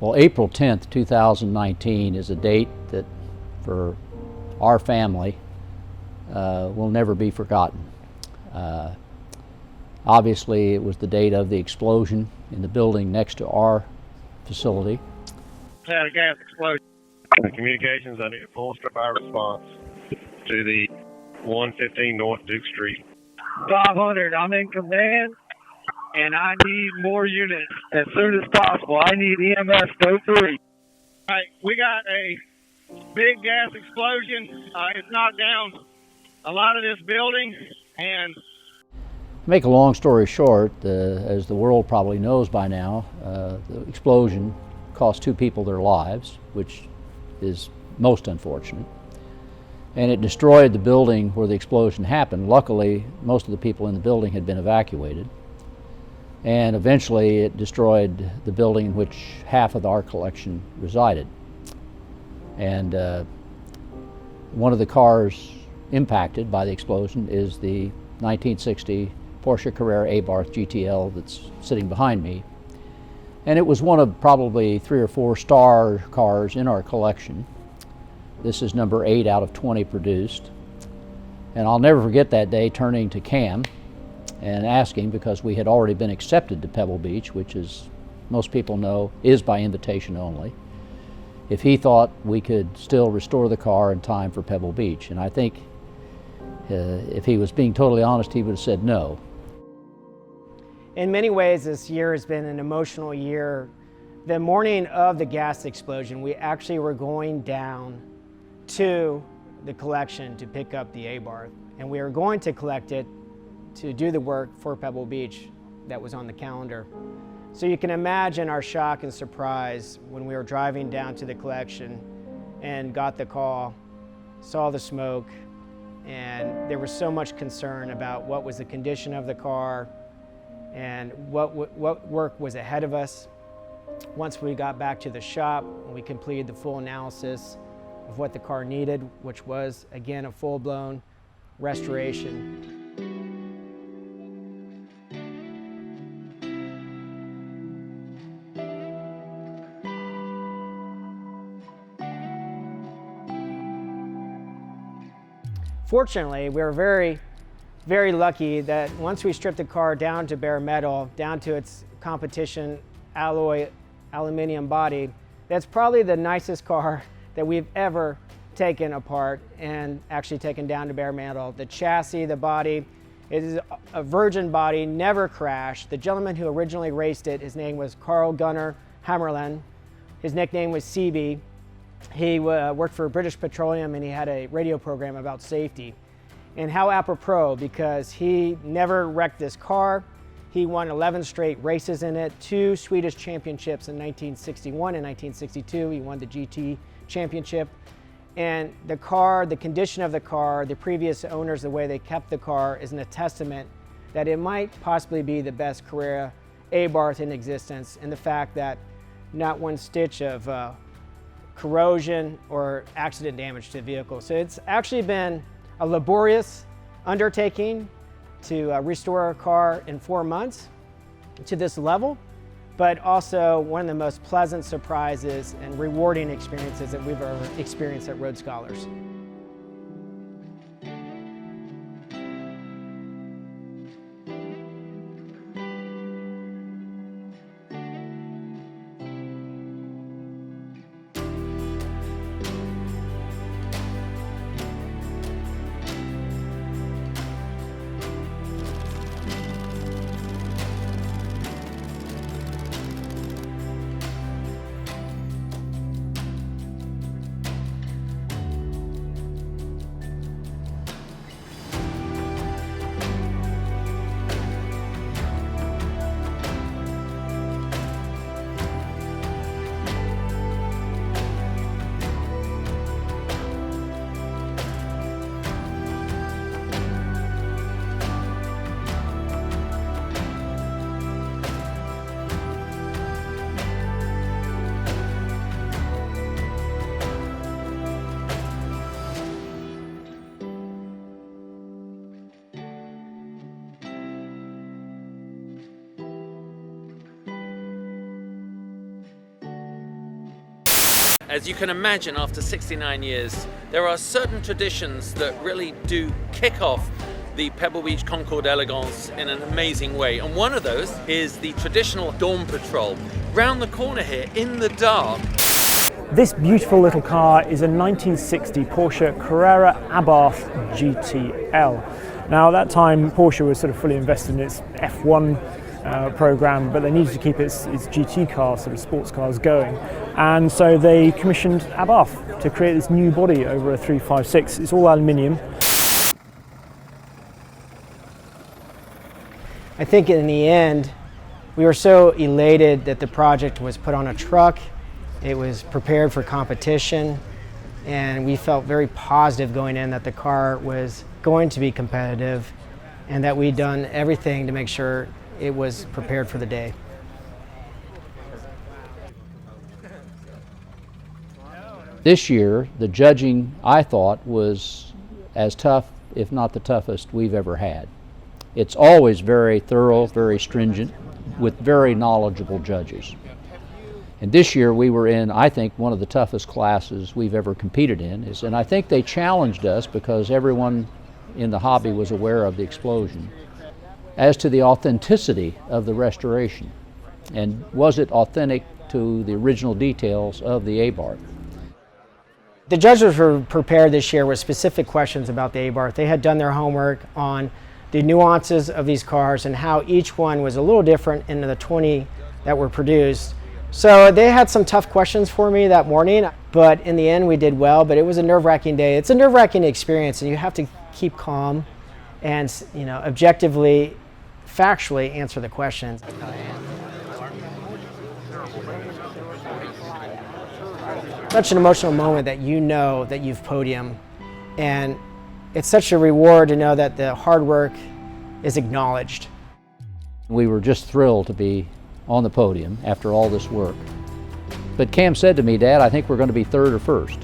Well, April 10th, 2019 is a date that for our family will never be forgotten. Obviously, it was the date of the explosion in the building next to our facility. Had a gas explosion. Communications, I need a full fire response to the 115 North Duke Street. 500, I'm in command, and I need more units as soon as possible. I need EMS 03. All right, we got a big gas explosion. It's knocked down a lot of this building, and To make a long story short, as the world probably knows by now, the explosion cost 2 people their lives, which is most unfortunate. And it destroyed the building where the explosion happened. Luckily, most of the people in the building had been evacuated. And eventually it destroyed the building in which half of our collection resided. And one of the cars impacted by the explosion is the 1960 Porsche Carrera Abarth GTL that's sitting behind me. And it was one of probably 3 or 4 star cars in our collection. This is number 8 out of 20 produced. And I'll never forget that day turning to Cam and asking, because we had already been accepted to Pebble Beach, which, as most people know, is by invitation only, if he thought we could still restore the car in time for Pebble Beach. And I think if he was being totally honest, he would have said no. In many ways, this year has been an emotional year. The morning of the gas explosion, we actually were going down to the collection to pick up the Abarth, and we were going to collect it to do the work for Pebble Beach that was on the calendar. So you can imagine our shock and surprise when we were driving down to the collection and got the call, saw the smoke, and there was so much concern about what was the condition of the car and what work was ahead of us. Once we got back to the shop, we completed the full analysis of what the car needed, which was, again, a full-blown restoration. Fortunately, we were very, very lucky that once we stripped the car down to bare metal, down to its competition alloy aluminum body, that's probably the nicest car that we've ever taken apart and actually taken down to bare metal. The chassis, the body, it is a virgin body, never crashed. The gentleman who originally raced it, his name was Carl Gunnar Hammerland. His nickname was CB. He worked for British Petroleum, and he had a radio program about safety. And how apropos, because he never wrecked this car. He won 11 straight races in it, 2 Swedish championships in 1961 and 1962. He won the GT championship. And the car, the condition of the car, the previous owners, the way they kept the car is a testament that it might possibly be the best Carrera Abarth in existence, and the fact that not one stitch of corrosion or accident damage to the vehicle. So it's actually been a laborious undertaking to restore our car in 4 months to this level, but also one of the most pleasant surprises and rewarding experiences that we've ever experienced at Road Scholars. As you can imagine, after 69 years, there are certain traditions that really do kick off the Pebble Beach Concours d'Elegance in an amazing way. And one of those is the traditional dawn patrol. Round the corner here, in the dark. This beautiful little car is a 1960 Porsche Carrera Abarth GTL. Now at that time Porsche was sort of fully invested in its F1 program, but they needed to keep its GT cars, sort of sports cars, going. And so they commissioned Abarth to create this new body over a 356. It's all aluminium. I think in the end, we were so elated that the project was put on a truck, it was prepared for competition, and we felt very positive going in that the car was going to be competitive and that we'd done everything to make sure it was prepared for the day. This year, the judging, I thought, was as tough, if not the toughest, we've ever had. It's always very thorough, very stringent, with very knowledgeable judges. And this year we were in, I think, one of the toughest classes we've ever competed in. And I think they challenged us because everyone in the hobby was aware of the explosion as to the authenticity of the restoration. And was it authentic to the original details of the Abarth? The judges were prepared this year with specific questions about the Abarth. They had done their homework on the nuances of these cars and how each one was a little different in the 20 that were produced. So they had some tough questions for me that morning, but in the end we did well. But it was a nerve-wracking day. It's a nerve-wracking experience, and you have to keep calm and, you know, objectively, factually answer the questions. Such an emotional moment that you know that you've podiumed, and it's such a reward to know that the hard work is acknowledged. We were just thrilled to be on the podium after all this work. But Cam said to me, "Dad, I think we're going to be third or first."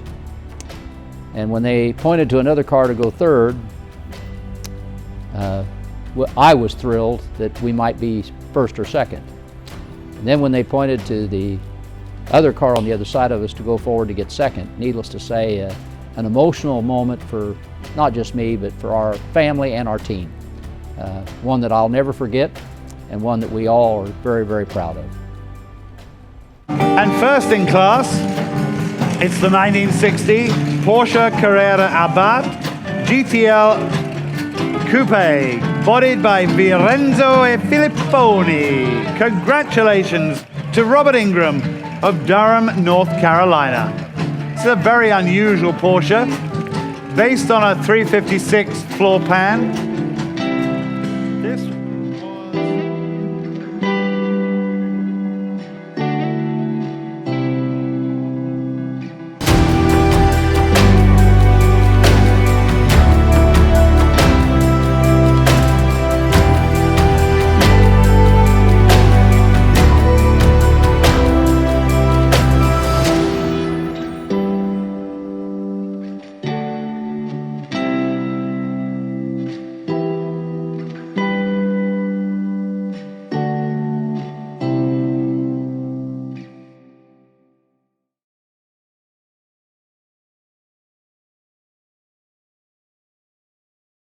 And when they pointed to another car to go third, I was thrilled that we might be first or second. And then when they pointed to the other car on the other side of us to go forward to get second, needless to say, an emotional moment for not just me, but for our family and our team. One that I'll never forget, and one that we all are very, very proud of. And first in class, it's the 1960 Porsche Carrera Abarth GTL Coupe, bodied by Virenzo e Filipponi. Congratulations to Robert Ingram of Durham, North Carolina. It's a very unusual Porsche, based on a 356 floor pan,